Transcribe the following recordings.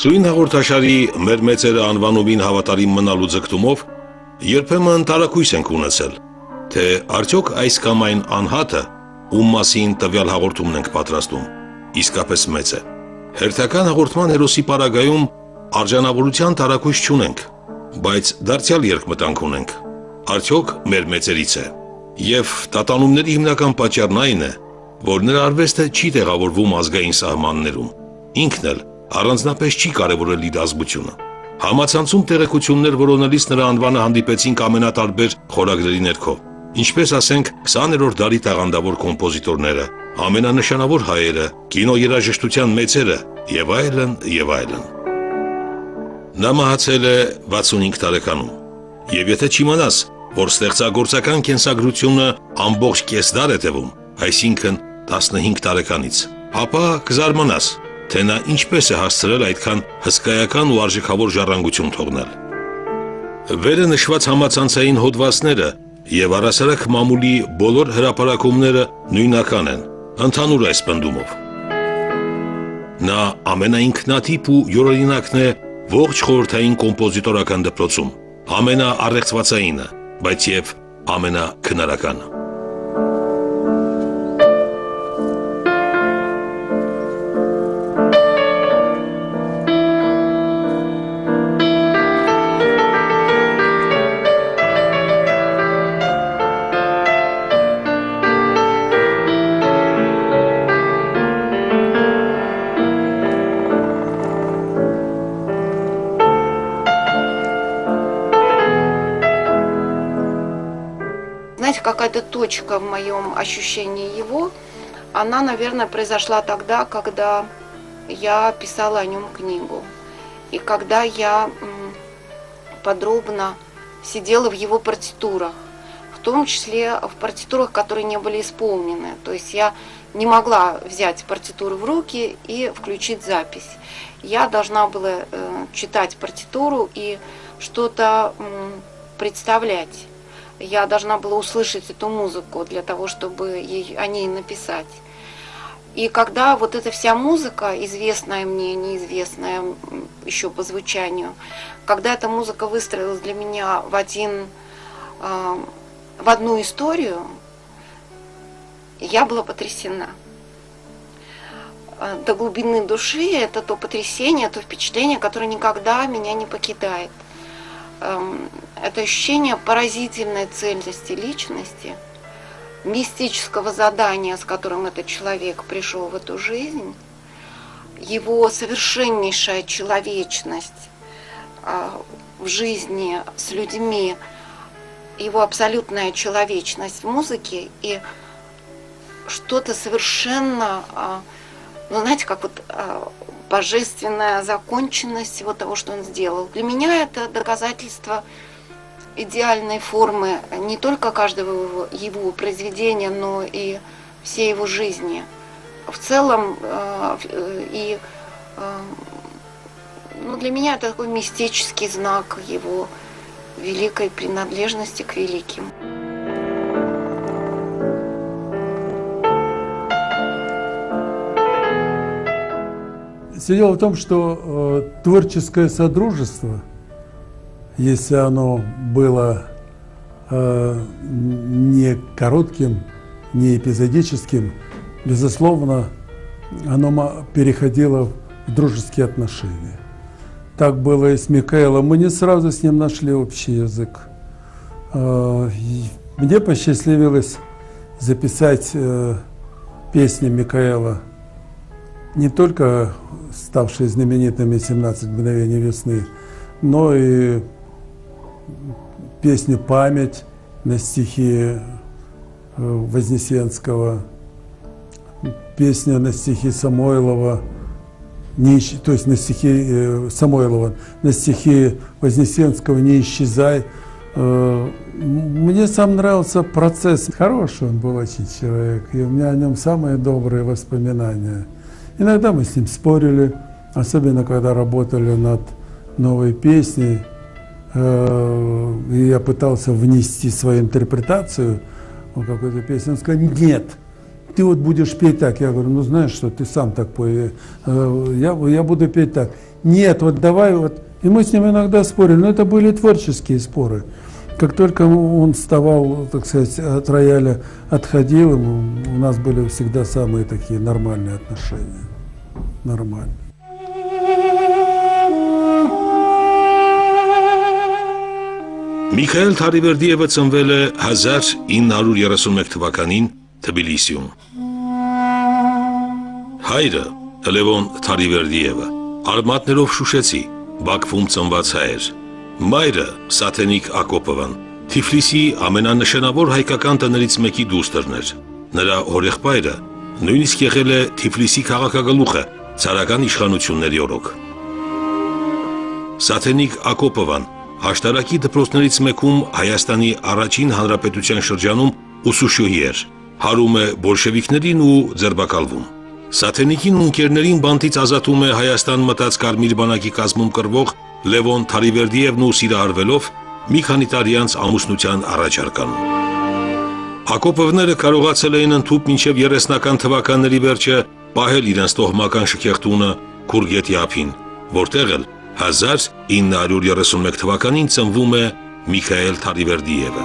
Սույն հաղորդաշարի մեր մեծերը անվանումին հավատարիմ մնալու ձգտումով երբեմն տարակույս ենք ունեցել, թե արդյոք այս կամ այն անհատը, ում մասին տվյալ հաղորդումն ենք պատրաստում, իսկապես մեծ է։ Հերթական հաղորդման հերոսի պարագայում արժանավորության տարակույս չունենք, բայց դարձյալ երկմտանք ունենք, արդյոք մեր մեծերից է։ Եվ տատանումների հիմնական պատճառն այն է, որ նրա արվեստը չի տեղավորվում ազգային սահմաններում, ինքն էլ առանձնապես չի կարևորել իր ազգությունը։ Համացանցում տեղեկություններ որոնելիս նրա անվանը հանդիպեցինք ամենատարբեր խորագրերի ներքո, ինչպես ասենք 20-րդ դարի տաղանդավոր կոմպոզիտորները, ամենանշանավոր հայերը, կինոերաժշտության մեծերը եւ այլն եւ այլն։ Նա մահացել է 65 տարեկանում, եւ եթե չիմանաս, որ ստեղծագործական կենսագրությունը ամբողջ կեսդար է տևում, այսինքն 15 տարեկանից, ապա կզարմանաս, թե նա ինչպես է հասցրել այդքան հսկայական ու արժեքավոր ժառանգություն թողնել։ Վերը նշված համացանցային հոդվածները եւ առասարակ մամուլի բոլոր հրապարակումները նույնական են, ընդհանուր այս պնդումով։ Նա ամենաինքնատիպ ու յուրօրինակն է ողջ խորհրդային կոմպոզիտորական դպրոցում, ամենաառեղծվածայինը, բայց եւ ամենաքնարականը։ Знаете, какая-то точка в моем ощущении его, она, наверное, произошла тогда, когда я писала о нем книгу. И когда я подробно сидела в его партитурах, в том числе в партитурах, которые не были исполнены. То есть я не могла взять партитуру в руки и включить запись. Я должна была читать партитуру и что-то представлять. Я должна была услышать эту музыку для того, чтобы о ней написать. И когда вот эта вся музыка, известная мне, неизвестная еще по звучанию, когда эта музыка выстроилась для меня в одну историю, я была потрясена. До глубины души это то потрясение, то впечатление, которое никогда меня не покидает. Это ощущение поразительной цельности личности, мистического задания, с которым этот человек пришел в эту жизнь, его совершеннейшая человечность в жизни с людьми, его абсолютная человечность в музыке и что-то совершенно, ну знаете, как вот божественная законченность всего того, что он сделал. Для меня это доказательство идеальной формы не только каждого его произведения, но и всей его жизни. В целом, для меня это такой мистический знак его великой принадлежности к великим. Все дело в том, что творческое содружество, если оно было не коротким, не эпизодическим, безусловно, оно переходило в дружеские отношения. Так было и с Микаэлом. Мы не сразу с ним нашли общий язык. Мне посчастливилось записать песни Микаэла, не только ставшие знаменитыми «17 мгновений весны», но и песню «Память» на стихи Вознесенского, песня на стихи Самойлова, то есть на стихи Самойлова, на стихи Вознесенского «Не исчезай». Мне сам нравился процесс. Хороший он был очень человек, и у меня о нем самые добрые воспоминания. Иногда мы с ним спорили, особенно когда работали над новой песней. И я пытался внести свою интерпретацию в какую-то песню. Он сказал: нет, ты вот будешь петь так. Я говорю: ну знаешь что, ты сам так пой. Я буду петь так. нет, вот давай вот. И мы с ним иногда спорили, но это были творческие споры. Как только он вставал, так сказать, от рояля, отходил, у нас были всегда самые такие нормальные отношения. Нормально. Միքայել Թարիվերդիևը ծնվել է 1931 թվականին Թբիլիսիում։ Հայրը Լևոն Թարիվերդիևը արմատներով շուշեցի, Բաքվում ծնված հայ էր։ Մայրը Սաթենիկ Ակոպովան Թիֆլիսի ամենանշանավոր հայկական տներից մեկի դուստրն էր։ Նրա հորեղբայրը նույնիսկ եղել է Թիֆլիսի քաղաքագլուխը ցարական իշխանությունների օրոք։ Սաթենիկ Ակոպովան Աշտարակի դպրոցներից մեկում Հայաստանի առաջին հանրապետության շրջանում ուսուցչուհի էր, հարում է բոլշևիկներին ու ձերբակալվում։ Սաթենիկին ու ընկերներին բանտից ազատում է Հայաստան մտած Կարմիր բանակի կազմում կռվող Լևոն Թարիվերդիևն ու սիրահարվելով մի քանի տարի անց ամուսնության առաջարկան։ Ակոպովները կարողացել էին ընդհուպ մինչև 30-ական թվականների վերջը պահել իրենց տոհմական շքեղտունը Քուրգետի ափին, որտեղ էլ 1931 թվականին ծնվում է Միքայել Թարիվերդիևը։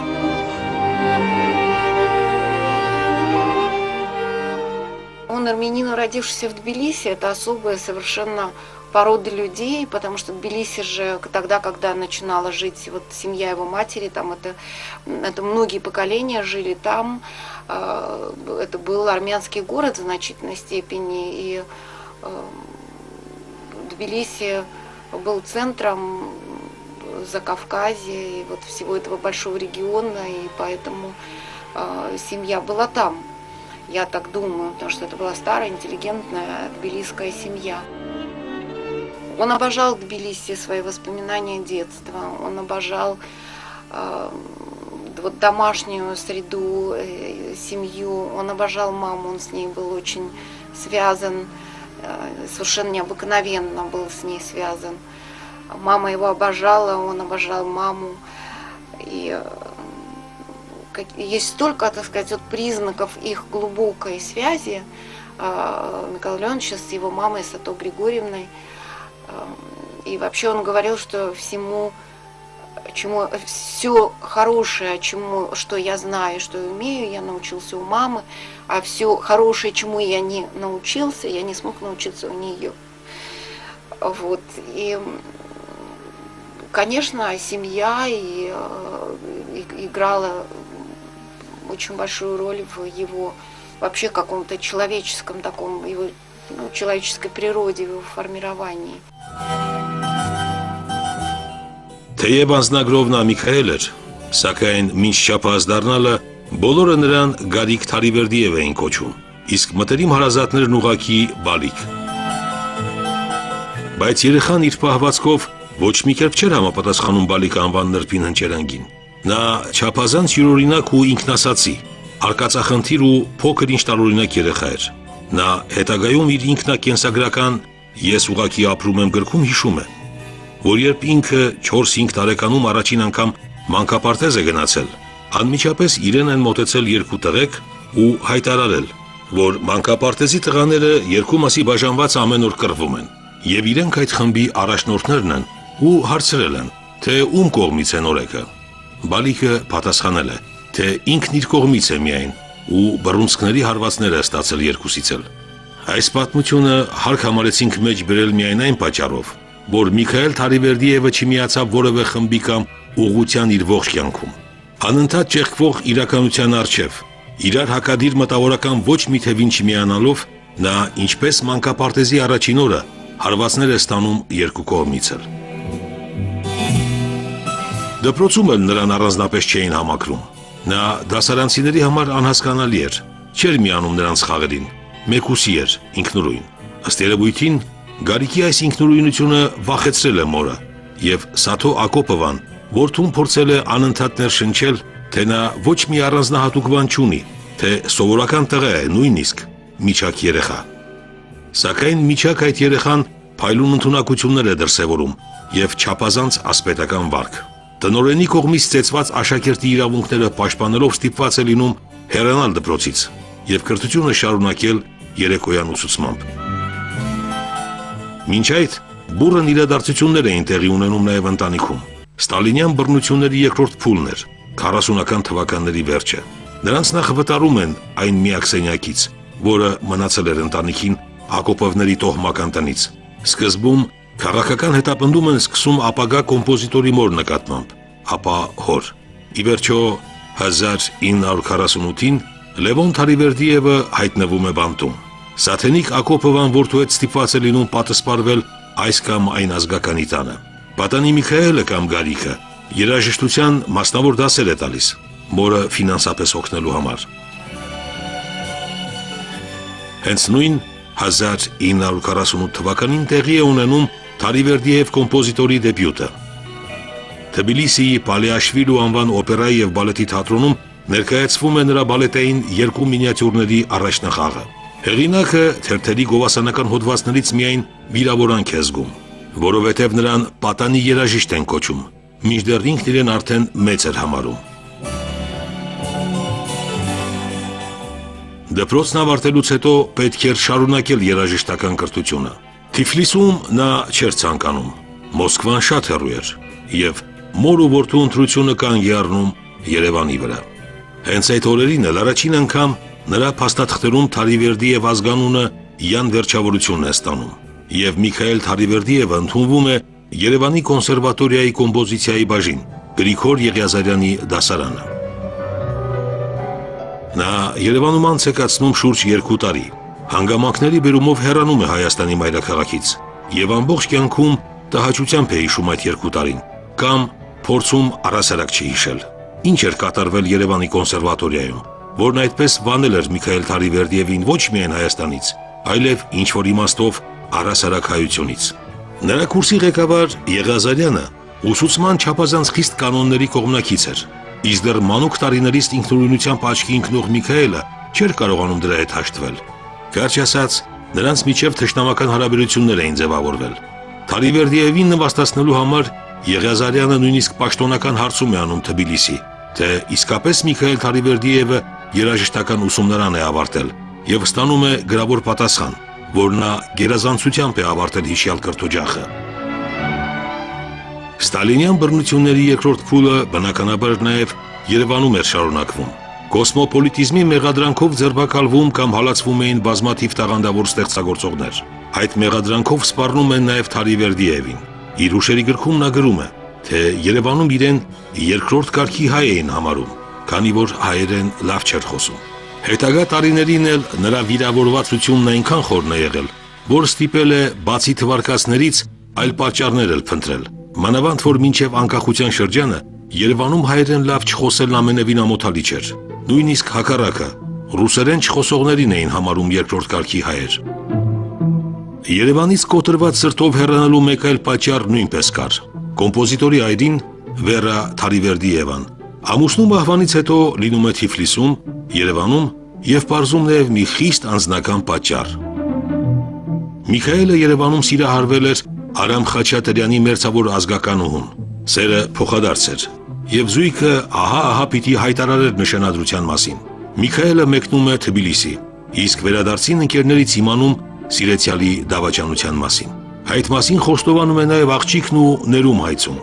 Он армянин, родившийся в Тбилиси, это особая совершенно порода людей, потому что Тбилиси же тогда, когда начинала жить вот семья его матери, там это многие поколения жили там, это был армянский город в значительной степени, и Тбилиси был центром Закавказья и вот всего этого большого региона, и поэтому семья была там. Я так думаю, потому что это была старая, интеллигентная тбилисская семья. Он обожал Тбилиси, свои воспоминания детства, он обожал вот домашнюю среду, семью, он обожал маму, он с ней был очень связан, совершенно необыкновенно был с ней связан. Мама его обожала, он обожал маму. И есть столько, так сказать, вот признаков их глубокой связи Михаила Леоновича с его мамой, с Ато Григорьевной. И вообще он говорил, что все хорошее, что я знаю, что я умею, я научился у мамы, а все хорошее, чему я не научился, я не смог научиться у нее. Вот. И, конечно, семья играла очень большую роль в его вообще каком-то человеческом таком, его человеческой природе, в его формировании. Թեև անձնագրով նա Միքայել էր, սակայն մինչ չափահաս դառնալը բոլորը նրան Գարիկ Թարիվերդիև էին կոչում, իսկ մտերիմ հարազատներն ուղղակի Բալիկ։ Բայց երեխան իր պահվածքով ոչ մի կերպ չէր համապատասխանում Բալիկ անվան նրբին հնչերանգին։ Նա չափազանց յուրօրինակ ու ինքնասածի, արկածախնդիր ու փոքր ինչ տարօրինակ երեխա էր։ Նա հետագայում իր ինքնակենսագրական «Ես ուղղակի ապրում եմ» գրքում հիշում է, որ երբ ինքը 4-5 տարեկանում առաջին անգամ մանկապարտեզ է գնացել, անմիջապես իրեն են մոտեցել երկու տղեկ ու հայտարարել, որ մանկապարտեզի տղաները երկու մասի բաժանված ամեն օր կռվում են, եւ իրենք այդ խմբի առաջնորդներն են ու հարցրել են, թե ում կողմից է նորեկը։ Բալիկը պատասխանել է, թե ինքն իր կողմից է միայն ու բռունցքների հարվածներ է ստացել երկուսից էլ։ Այս պատմությունը հարկ համարեցինք մեջ բերել միայն այն պատճառով, որ Միքայել Թարիվերդիևը չմիացավ որևէ խմբի կամ ուղղության իր ողջ կյանքում։ Անընդհատ ճեղքվող իրականության առջև, իրար հակադիր մտավորական ոչ մի թևին չմիանալով, նա ինչպես մանկապարտեզի առաջին օրը հարվածներ է ստանում երկու կողմից էլ։ Դպրոցում էլ նրան առանձնապես չէին համակրում։ Նա դասարանցիների համար անհասկանալի էր, չէր միանում նրանց խաղերին, մեկուսի էր, ինքնուրույն։ Ըստ երևույթին, Գարիկի այս ինքնուրույնությունը վախեցրել է մորը, եւ Սաթո Ակոպովան որդուն փորձել է անընդհատ ներշնչել, թե նա ոչ մի առանձնահատուկ բան չունի, թե սովորական տղա է, նույնիսկ միջակ երեխա։ Սակայն միջակ այդ երեխան փայլուն ընդունակություններ է դրսևորում եւ չափազանց ասպետական վարք։ Տնօրենի կողմից ծեծված աշակերտի իրավունքները պաշտպանելով ստիպված է լինում հեռանալ դպրոցից եւ կրթությունը շարունակել երեկոյան ուսուցմամբ։ Մինչ այդ Բուրըն իրադարձություններ էին տեղի ունենում նաև ընտանիքում։ Ստալինյան բռնությունների երկրորդ փուլն էր, 40-ական թվականների վերջը։ Նրանց նախ վտարում են այն միակ սենյակից, որը մնացել էր ընտանիքին Ակոպովների տոհմական տնից։ Սկզբում քաղաքական հետապնդում են սկսում ապագա կոմպոզիտորի մոր նկատմամբ, ապա հոր։ Ի վերջո 1948-ին Լևոն Թարիվերդիևը հայտնվում է բանտում։ Սաթենիկ Ակոպովան որդու հետ ստիպված է լինում պատասպարվել այս կամ այն ազգականի տանը։ Պատանի Միքայելը կամ Գարիկը երաժշտության մասնավոր դասեր է տալիս, մորը ֆինանսապես օգնելու համար։ Հենց նույն 1948 թվականին տեղի է ունենում Թարիվերդիև կոմպոզիտորի դեբյուտը։ Թբիլիսիի Պալեաշվիլու անվան օպերայի եւ բալետի թատրոնում ներկայացվում է նրա բալետային երկու մինիատյուրների առաջնախաղը։ Հեղինակը թերթերի գովասանական հոդվածներից միայն վիրավորանք է զգում, որովհետև նրան պատանի երաժիշտ են կոչում, մինչդեռ ինքն իրեն արդեն մեծ էր համարում։ Դպրոցն ավարտելուց հետո պետք էր շարունակել երաժշտական կրթությունը։ Թիֆլիսում նա չէր ցանկանում, Մոսկվան շատ հեռու էր եւ մոր ու որդու ընտրությունը կանգ է առնում Երևանի վրա։ Հենց այդ օրերին էլ առաջին անգամ նրա փաստաթղթերում Թարիվերդիև ազգանունը Յան վերջավորությունն է ստանում եւ Միքայել Թարիվերդիևը ընդունվում է Երևանի կոնսերվատորիայի կոմպոզիցիայի բաժին, Գրիգոր Եղիազարյանի դասարանը։ Նա Երևանում անց է կացնում շուրջ 2 տարի։ Հանգամանքների բերումով հեռանում է Հայաստանի մայրաքաղաքից եւ ամբողջ կյանքում տհաճությամբ է հիշում այդ 2 տարին, կամ փորձում առասարակ չհիշել։ Ինչ էր կատարվել Երևանի կոնսերվատորիայում, որն այդպես վանել էր Միքայել Թարիվերդիևին ոչ միայն Հայաստանից, այլև ինչ-որ իմաստով առասարակ հայությունից։ Նրա կուրսի ղեկավար Եղիազարյանը ուսուցման չափազանց խիստ կանոնների կողմնակից էր, իսկ դեռ մանուկ տարիներից ինքնուրույնությամբ աչքի ընկնող Միքայելը չէր կարողանում դրա հետ հաշտվել։ Կարճ ասած, նրանց միջև թշնամական հարաբերություններ էին ձևավորվել։ Թարիվերդիևին նվաստացնելու համար Եղիազարյանը նույնիսկ պաշտոնական հարցում է անում Թբիլիսի, թե իսկապես Միքայել Թարիվերդիևը երաժշտական ուսումնարան է ավարտել եւ ստանում է գրավոր պատասխան, որ նա գերազանցությամբ է ավարտել հիշյալ կրթօջախը։ Ստալինյան բռնությունների երկրորդ փուլը բնականաբար նաև Երևանում էր շարունակվում։ Կոսմոպոլիտիզմի մեղադրանքով ձերբակալվում կամ հալածվում էին բազմաթիվ տաղանդավոր ստեղծագործողներ։ Այդ մեղադրանքով սպառնում են նաև Թարիվերդիևին։ Իր հուշերի գրքում նա գրում է, թե Երևանում իրեն երկրորդ կարգի հայ էին համարում, քանի որ հայերեն լավ չէր խոսում։ Հետագա տարիներին էլ նրա վիրավորվածությունն այնքան խորն է եղել, որ ստիպել է բացի թվարկածներից այլ պատճառներ էլ փնտրել։ Մանավանդ որ մինչև անկախության շրջանը Երևանում հայերեն լավ չխոսելն ամենևին ամոթալի չէր։ Նույնիսկ հակառակը, ռուսերեն չխոսողներին էին համարում երկրորդ կարգի հայեր։ Երևանից կոտրված սրտով հեռանալու մեկ այլ պատճառ նույնպես կար։ Կոմպոզիտորի այրին Վերա Թարիվերդիևան ամուսնու մահվանից հետո լինում է Թիֆլիսում, Երևանում եւ պարզում նաև մի խիստ անձնական պատճառ։ Միքայելը Երևանում սիրահարվել էր Արամ Խաչատրյանի մերձավոր ազգականուհուն։ Սերը փոխադարձ էր եւ զույգը ահա պիտի հայտարարեր նշանադրության մասին։ Միքայելը մեկնում է Թբիլիսի, իսկ վերադարձին ընկերներից իմանում սիրեցյալի դավաճանության մասին։ Այդ մասին խոստովանում է նաև աղջիկն ու ներում հայցում։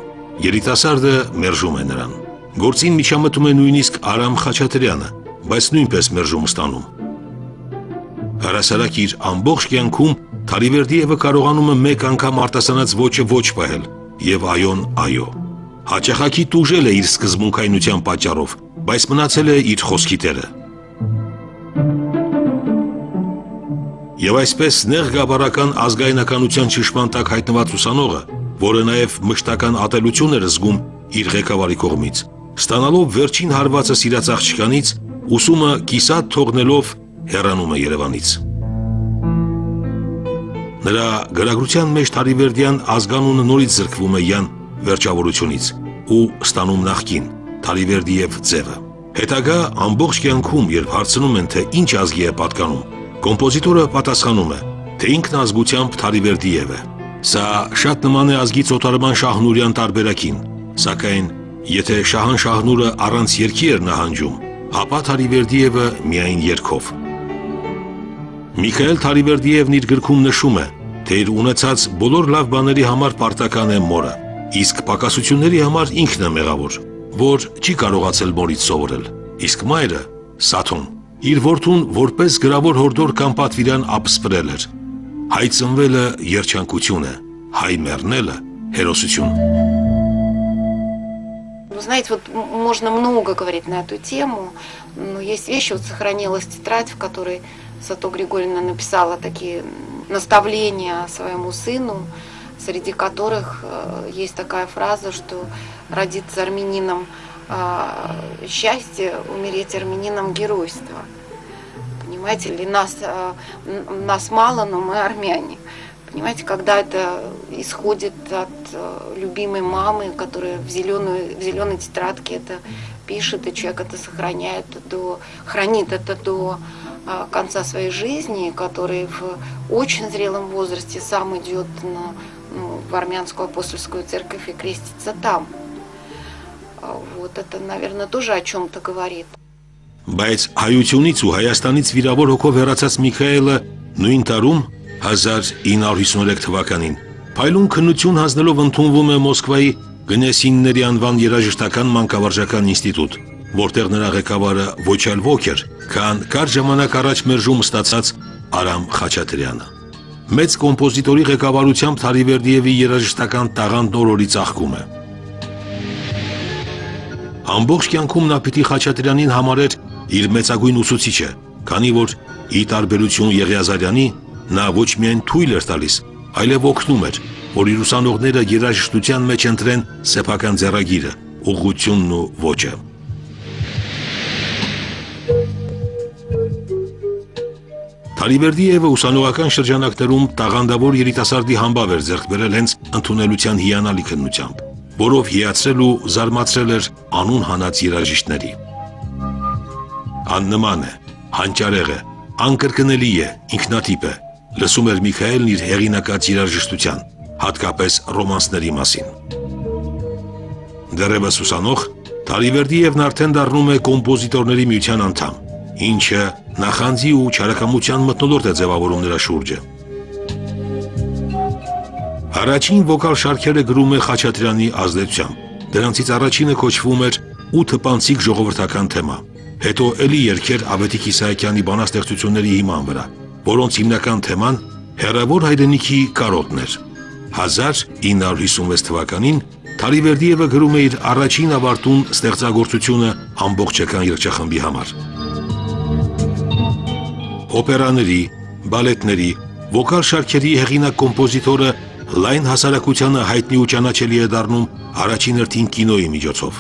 Երիտասարդը մերժում է նրան։ Գործին միջամտում է նույնիսկ Արամ Խաչատրյանը, բայց նույնպես մերժում ստանում։ Հարասարակ իր ամբողջ կյանքում Թարիվերդիևը կարողանում է մեկ անգամ արտասանած ոչը ոչ պահել եւ այոն այո։ Հաճախակի տուժել է իր սկզբունքայնության պատճառով, բայց մնացել է իր խոսքի տերը։ Եվ այսպես նեղ գավառական ազգայնականության ճշմարտ տակ հայտնված ուսանողը, որը նաև մշտական ատելություն էր զգում իր ղեկավարի կողմից, ստանալով վերջին հարվածը սիրած աղջկանից, ուսումը կիսատ թողնելով հեռանում է Երևանից։ Նրա գրագրության մեջ Թարիվերդյան ազգանունը նորից զրկվում է Յան վերջավորությունից ու ստանում նախկին Թարիվերդիև ձևը։ Հետագա ամբողջ կյանքում, երբ հարցնում են, թե ինչ ազգի է պատկանում, կոմպոզիտորը պատասխանում է, թե ինքն ազգությամբ Թարիվերդիև է։ Սա շատ նման է ազգի Ծոթարման Շահնուրյան տարբերակին, սակայն եթե Շահան Շահնուրը առանց երգի էր նահանջում, ապա Թարիվերդիևը միայն երգով։ Միքայել Թարիվերդիևն իր գրքում նշում է, թե իր ունեցած բոլոր լավ բաների համար պարտական է մորը, իսկ պակասությունների համար ինքն է մեղավոր, որ չի կարողացել մորից սովորել։ Իսկ մայրը, Սաթոն, իր որդուն որպես գրավոր հորդոր կամ պատվիրան ապսպրել էր։ Հայ ծնվելը երջանկություն է, հայ մեռնելը հերոսություն։ Вы знаете, вот можно много говорить на эту тему, но есть вещи, вот сохранилась тетрадь, в которой Сато Григорьевна написала такие наставления своему сыну, среди которых есть такая фраза, что родиться армянином счастье, умереть армянином геройство. Понимаете, или нас мало, но мы армяне. Понимаете, когда это исходит от любимой мамы, которая в зеленой тетрадке это пишет, и человек это хранит это до конца своей жизни, который в очень зрелом возрасте сам идет в армянскую апостольскую церковь и крестится там. Вот это, наверное, тоже о чем-то говорит. Բայց հայությունից ու Հայաստանից վիրավոր հոգով հեռացած Միքայելը նույն տարում 1953 թվականին փայլուն քննություն հանձնելով ընդունվում է Մոսկվայի Գնեսինների անվան երաժշտական մանկավարժական ինստիտուտ, որտեղ նրա ղեկավարը ոչ այլ ոք էր, քան կարճ ժամանակ առաջ մերժում ստացած Արամ Խաչատրյանը։ Մեծ կոմպոզիտորի ղեկավարությամբ Թարիվերդիևի երաժշտական տաղանդն օրորի ծաղկում է։ Ամբողջ կյանքում նա պիտի Խաչատրյանին համարեր իր մեծագույն ուսուցիչը, քանի որ ի տարբերություն Եղիազարյանի նա ոչ միայն թույլ էր տալիս, այլև օգնում էր, որ իր ուսանողները երաժշտության մեջ ընտրեն սեփական ձեռագիրը, ուղղությունն ու ոճը։ Թարիվերդիևը ուսանողական շրջանակներում տաղանդավոր երիտասարդի համբավ էր ձեռք բերել հենց ընդունելության հիանալի քննությամբ, որով հիացրել ու զարմացրել էր անուն հանած երաժիշտների։ Աննման է, հանճարեղ է, անկրկնելի է, ինքնատիպ է, լսում էր Միքայելն իր հեղինակած երաժշտության, հատկապես ռոմանսների մասին։ Դեռևս ուսանող, Թարիվերդիևն արդեն դառնում է կոմպոզիտորների միության անդամ, ինչը նախանձի ու չարակամության մթնոլորտ է ձևավորում նրա շուրջը։ Առաջին վոկալ շարքերը գրում է Խաչատրյանի ազդեցությամբ, դրանցից առաջինը կոչվում էր «Ու թպանցիկ ժողովրդական թեմա», հետո էլի երգեր Ավետիք Իսահակյանի բանաստեղծությունների հիման վրա, որոնց հիմնական թեման հեռավոր հայրենիքի կարոտն էր։ 1956 թվականին Թարիվերդիևը գրում է իր առաջին ավարտուն ստեղծագործությունը ամբողջական երգչախմբի համար։ Օպերաների, բալետների, վոկալ շարքերի հեղինակ կոմպոզիտորը լայն հասարակությանը հայտնի ու ճանաչելի է դառնում առաջին հերթին կինոյի միջոցով,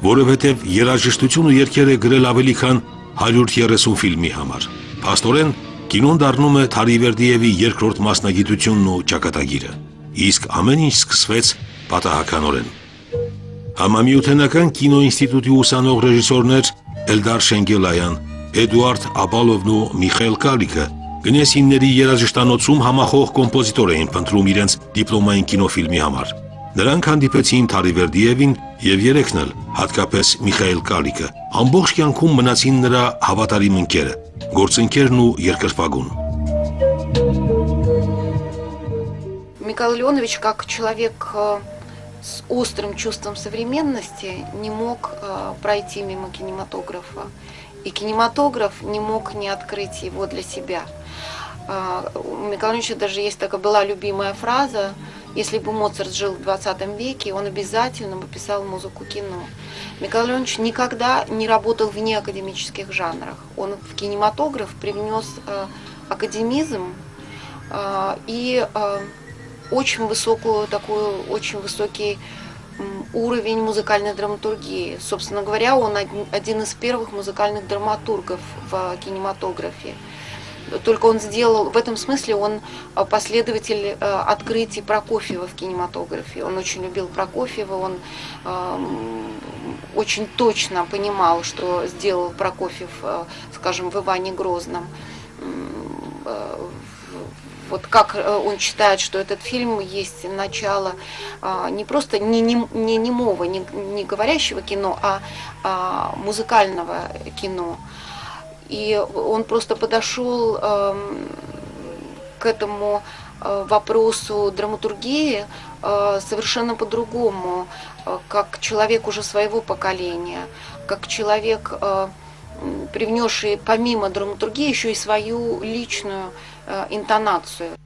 որովհետև երաժշտություն ու երգեր է գրել ավելի քան 130 ֆիլմի համար։ Փաստորեն, կինոն դառնում է Թարիվերդիևի երկրորդ մասնագիտությունն ու ճակատագիրը, իսկ ամեն ինչ սկսվեց պատահականորեն։ Համամիութենական կինոինստիտուտի ուսանող ռեժիսորներ Էլդար Շենգելայան, Էդուարդ Աբալովն ու Միխայել Կալիկը Գնեսինների երաժշտանոցում համախոհ կոմպոզիտոր էին փնտրում իրենց դիպլոմային կինոֆիլմի համար։ Նրանք հանդիպեցին Թարիվերդիևին եւ երեքն էլ, հատկապես Միխայել Կալիկը, ամբողջ կյանքում մնացին նրա հավատարիմ ընկերը, գործընկերն ու երկրպագուն։ Михаил Леонович, как человек с острым чувством современности, не мог пройти мимо кинематографа. И кинематограф не мог не открыть его для себя. У Михаила Леоновича даже есть такая была любимая фраза: если бы Моцарт жил в 20 веке, он обязательно бы писал музыку кино. Михаил Леонович никогда не работал в неакадемических жанрах. Он в кинематограф привнес академизм и очень высокий уровень музыкальной драматургии. Собственно говоря, он один из первых музыкальных драматургов в кинематографе. Только он сделал, в этом смысле он последователь открытий Прокофьева в кинематографе. Он очень любил Прокофьева, он очень точно понимал, что сделал Прокофьев, скажем, в Иване Грозном. Вот как он считает, что этот фильм есть начало не просто не немого, не говорящего кино, а музыкального кино. И он просто подошел к этому вопросу драматургии совершенно по-другому, как человек уже своего поколения, как человек, привнесший помимо драматургии еще и свою личную интонацию.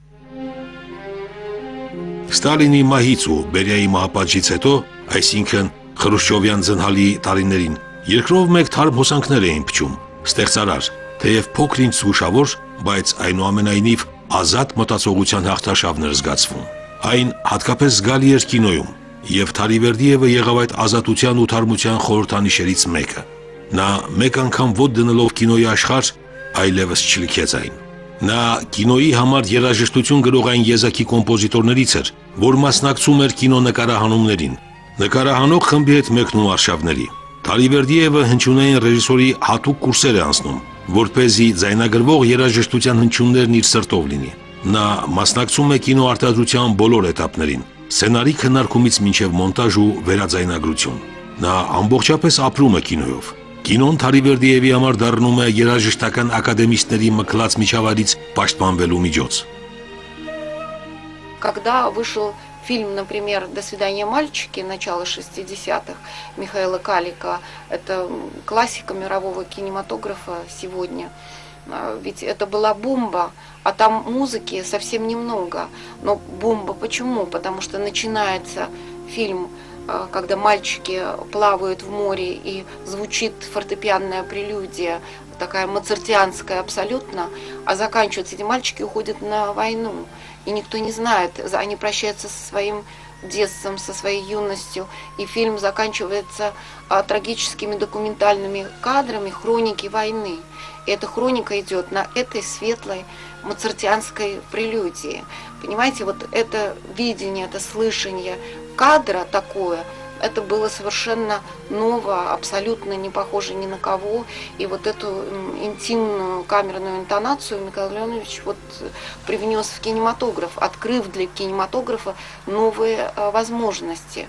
Ստալինի մահից ու Բերիայի մահապատժից հետո, այսինքն Խրուշչովյան ձնհալի տարիներին, երկրով մեկ թարմ հոսանքներ էին փչում, ստեղծարար, թեև փոքր-ինչ զգուշավոր, բայց այնուամենայնիվ ազատ մտածողության հաղթաշավներ զգացվում։ Այն հատկապես զգալի էր կինոյում, եւ Թարիվերդիևը եղավ այդ ազատության ու թարմության խորհրդանիշերից մեկը։ Նա մեկ անգամ ոտ դնելով կինոյի աշխարհ, այլևս չլքեց այն։ Նա կինոյի համար երաժշտություն գրող այն եզակի կոմպոզիտորներից էր, որ մասնակցում էր կինո նկարահանումներին, նկարահանող խմբի հետ մեկնում արշավների։ Թարիվերդիևը հնչյունային ռեժիսորի հատուկ կուրսեր է անցնում, որպեսզի ձայնագրվող երաժշտության հնչյուններն իր սրտով լինի։ Նա մասնակցում է կինոարտադրության բոլոր էտապներին, սցենարի քննարկումից մինչև մոնտաժ ու վերաձայնագրություն։ Նա ամբողջապես ապրում է կինոյով։ Կինոն Թարիվերդիևի համար դառնում է երաժշտական ակադեմիստների մքլած միջավայրից պաշտպանվելու միջոց։ Когда вышел фильм, например, «До свидания, мальчики», начало 60-х Михаила Калика, это классика мирового кинематографа сегодня. Ведь это была бомба, а там музыки совсем немного. Но бомба почему? Потому что начинается фильм, когда мальчики плавают в море и звучит фортепианная прелюдия, такая моцартианская абсолютно, а заканчивается, эти мальчики уходят на войну. И никто не знает, они прощаются со своим детством, со своей юностью, и фильм заканчивается трагическими документальными кадрами хроники войны. И эта хроника идет на этой светлой моцартианской прелюдии. Понимаете, вот это видение, это слышание кадра такое, это было совершенно ново, абсолютно не похоже ни на кого. И вот эту интимную камерную интонацию Михаил Леонович вот привнес в кинематограф, открыв для кинематографа новые возможности.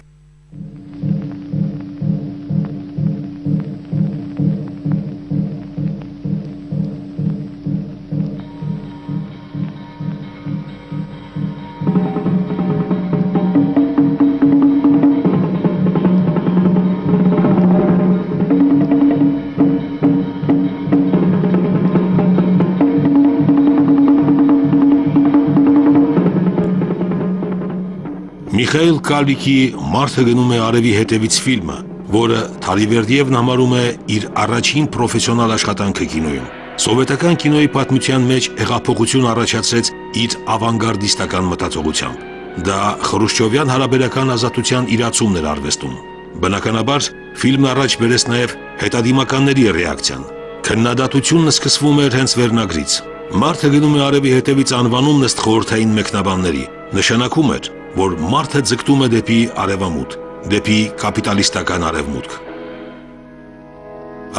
Միխայել Կալիկի «Մարդը գնում է արևի հետևից» ֆիլմը, որը Թարիվերդիևն համարում է իր առաջին պրոֆեսիոնալ աշխատանքը կինոյում, սովետական կինոյի պատմության մեջ հեղափոխություն առաջացրեց իր ավանգարդիստական մտածողությամբ։ Դա խրուշչովյան հարաբերական ազատության իրացումն էր արվեստում։ Բնականաբար, ֆիլմն առաջ բերեց նաև հետադիմականների ռեակցիան։ Քննադատությունն սկսվում էր հենց վերնագրից։ «Մարդը գնում է արևի հետևից» անվանումն ըստ խորհրդային մեկնաբանների նշանակում էր, որ մարդը ձգտում է դեպի արևամուտք, դեպի կապիտալիստական արևմուտք։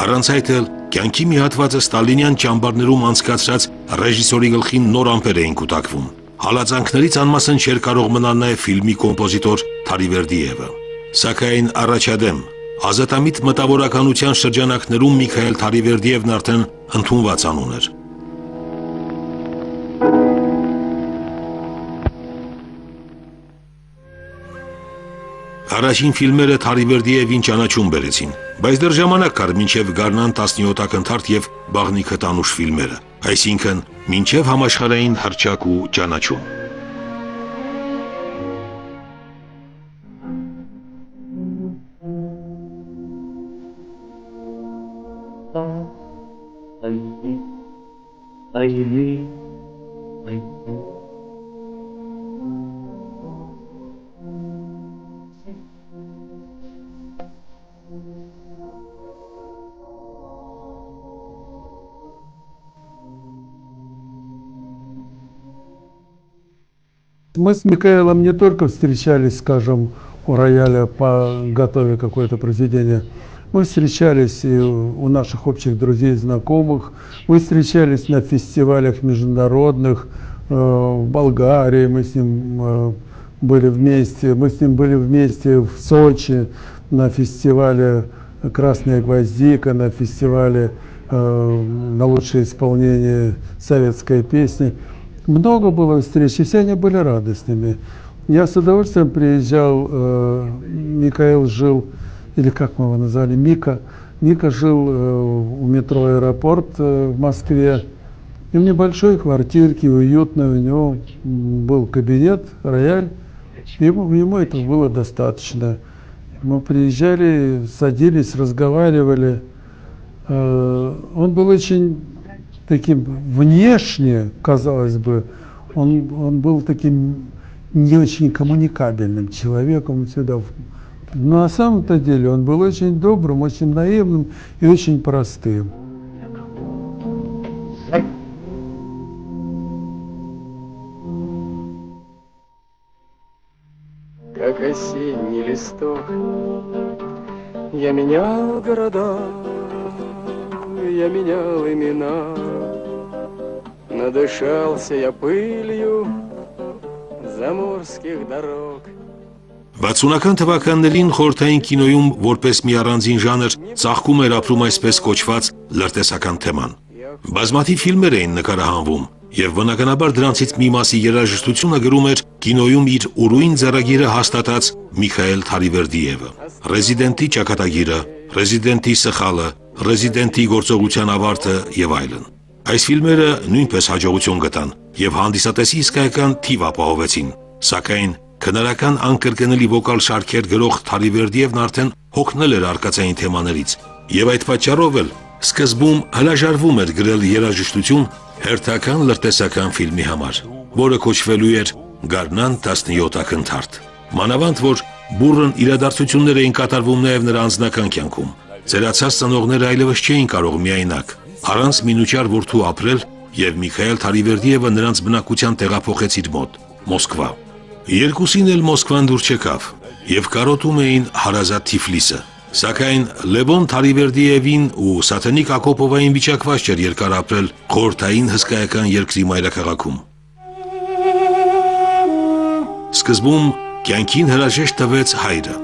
Առանց այդ էլ կյանքի մի հատվածը ստալինյան ճամբարներում անցկացրած ռեժիսորի գլխին նոր ամպեր էին կուտակվում։ Հալածանքներից անմասն չէր կարող մնալ նաև ֆիլմի կոմպոզիտոր Թարիվերդիևը։ Սակայն առաջադեմ, ազատամիտ մտավորականության շրջանակներում Միքայել Թարիվերդիևն արդեն ընդունված անուն էր։ Առաջին ֆիլմերը Թարիվերդիևին ճանաչում բերեցին, բայց դեռ ժամանակ կար մինչև գարնան 17 ակնթարթ եւ Բաղնիքը տանուշ ֆիլմերը, այսինքն մինչև համաշխարհային հռչակ ու ճանաչում։ Мы с Михаилом не только встречались, скажем, у рояля по готове какое-то произведение. Мы встречались и у наших общих друзей и знакомых. Мы встречались на фестивалях международных. В Болгарии мы с ним были вместе. Мы с ним были вместе в Сочи на фестивале «Красная гвоздика», на фестивале на лучшее исполнение советской песни. Много было встреч, и все они были радостными. Я с удовольствием приезжал, Микаэл жил, или как мы его назвали, Мика. Мика жил у метро «Аэропорт» в Москве. И в небольшой квартирке, уютной, у него был кабинет, рояль. Ему этого было достаточно. Мы приезжали, садились, разговаривали. Он был очень таким внешне, казалось бы, он был таким не очень коммуникабельным человеком всегда. Но на самом-то деле он был очень добрым, очень наивным и очень простым. Как осенний листок, я менял города, я менял имена, надышался я пылью заморских дорог. 60-ական թվականներին խորհրդային կինոյում որպես մի առանձին ժանր ծաղկում էր ապրում այսպես կոչված լրտեսական թեման։ Բազմաթիվ ֆիլմեր էին նկարահանվում, եւ բնականաբար դրանցից մի մասի երաժշտությունը գրում էր կինոյում իր ուրույն ձեռագիրը հաստատած Միքայել Թարիվերդիևը։ Ռեզիդենտի ճակատագիրը, ռեզիդենտի սխալը, ռեզիդենտի գործողության ավարտը եւ այլն։ Այս ֆիլմերը նույնպես հաջողություն գտան եւ հանդիսատեսի իսկական թիվ ապահովեցին, սակայն քնարական անկրկնելի վոկալ շարքեր գրող Թարիվերդիևն արդեն հոգնել էր արկածային թեմաներից եւ այդ պատճառով էլ սկզբում հրաժարվում էր գրել երաժշտություն հերթական լրտեսական ֆիլմի համար, որը կոչվելու էր Գարնան 17 ակնթարթ։ Մանավանդ որ բուռն իրադարձություններ էին կատարվում նաեւ նրա անձնական կյանքում։ Ծերացած ծնողները այլևս չէին կարող միայնակ առանց մինուճար որդու ապրել եւ Միքայել Թարիվերդիևը նրանց բնակության տեղափոխեց իր մոտ Մոսկվա։ Երկուսին էլ Մոսկվան դուր չեկավ եւ կարոտում էին հարազատ Թիֆլիսը, սակայն Լևոն Թարիվերդիևին ու Սաթենիկ Ակոպովային վիճակված չէր երկար ապրել խորհրդային հսկայական երկրի մայրաքաղաքում։ Սկզբում կյանքին հրաժեշտ տվեց հայրը,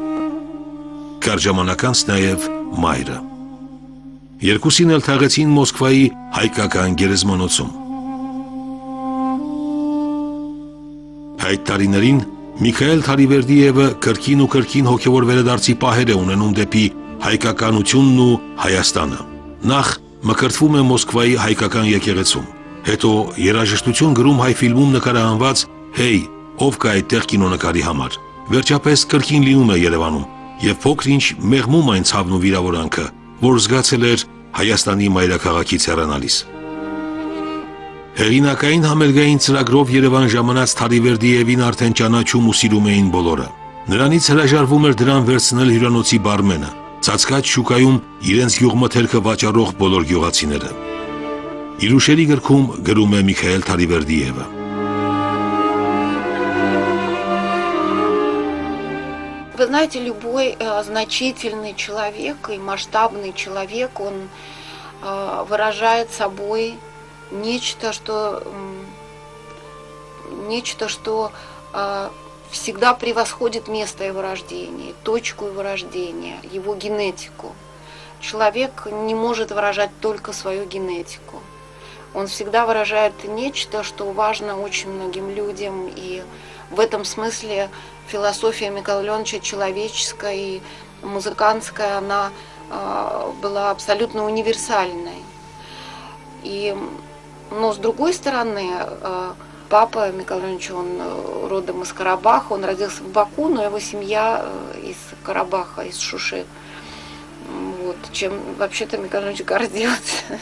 կարճամանականց նաեւ մայրը։ Երկուսին էլ թաղեցին Մոսկվայի հայկական գերեզմանոցում։ Այդ տարիներին Միքայել Թարիվերդիևը կրկին ու կրկին հոգևոր վերադարձի պահեր է ունենում դեպի հայկականությունն ու Հայաստանը։ Նախ մկրտվում է Մոսկվայի հայկական եկեղեցում, հետո երաժշտություն գրում հայ ֆիլմում նկարահանված «Հեյ, ով կա այդտեղ» կինոնկարի համար։ Վերջապես կրկին լինում է Երևանում եւ փոքր-ինչ մեղմում այն ցավն ու վիրավորանքը, որ զգացել էր Հայաստանի մայրաքաղաքից հեռանալիս։ Հեղինակային համերգային ծրագրով Երևան ժամանած Թարիվերդիևին արդեն ճանաչում ու սիրում էին բոլորը։ Նրանից հրաժարվում էր դրան վերցնել հյուրանոցի բարմենը, ծածկած շուկայում իրենց գյուղմթերքը վաճառող բոլոր գյուղացիները։ Իր ուշերի գրքում գրում է Միքայել Թարիվերդիևը. Вы знаете, любой значительный человек и масштабный человек, он выражает собой нечто, что всегда превосходит место его рождения, точку его рождения, его генетику. Человек не может выражать только свою генетику. Он всегда выражает нечто, что важно очень многим людям, и в этом смысле философия Михаила Леоновича человеческая и музыкантская, она была абсолютно универсальной. Но с другой стороны, папа Михаил Леонович, он родом из Карабаха, он родился в Баку, но его семья из Карабаха, из Шуши. Вот, чем вообще-то Михаил Леонович гордился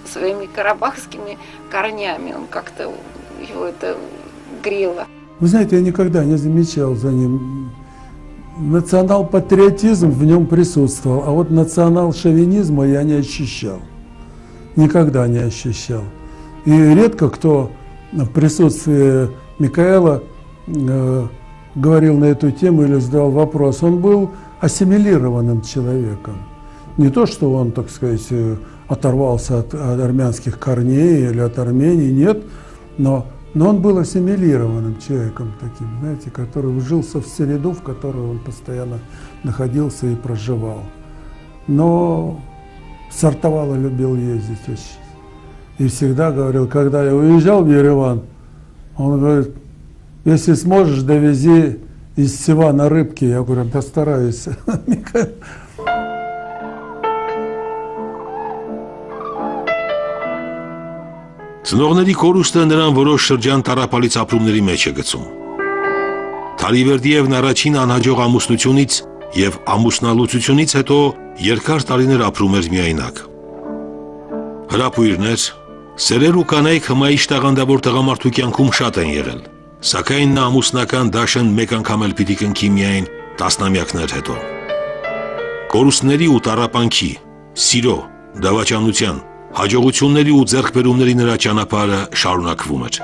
своими карабахскими корнями, он как-то его это грело. Вы знаете, я никогда не замечал за ним. Национал-патриотизм в нем присутствовал, а вот национал-шовинизма я не ощущал. Никогда не ощущал. И редко кто в присутствии Микаэла говорил на эту тему или задал вопрос. Он был ассимилированным человеком. Не то, что он, так сказать, оторвался от армянских корней или от Армении, нет, но он был ассимилированным человеком таким, знаете, который вжился в среду, в которой он постоянно находился и проживал. Но Сартовало любил ездить очень. И всегда говорил, когда я уезжал в Ереван, он говорит, если сможешь, довези из Севана рыбки. Я говорю, постараюсь. Ծնողների կորուստը նրան որոշ շրջան տառապալից ապրումների մեջ է գցում։ Թալիվերդիևն առաջին անհաջող ամուսնությունից եւ ամուսնալուծությունից հետո երկար տարիներ ապրում էր միայնակ։ Հրապույրներ, սերեր ու կանայք հմայիչ տաղանդավոր տղամարդու կյանքում շատ են եղել, սակայն նա ամուսնական դաշն մեկ անգամ էլ պիտի կնքի միայն տասնամյակներ հետո։ Կորուստների ու տառապանքի, սիրո, դավաճանության, հաջողությունների ու ձեռքբերումների նրա ճանապարհը շարունակվում էր։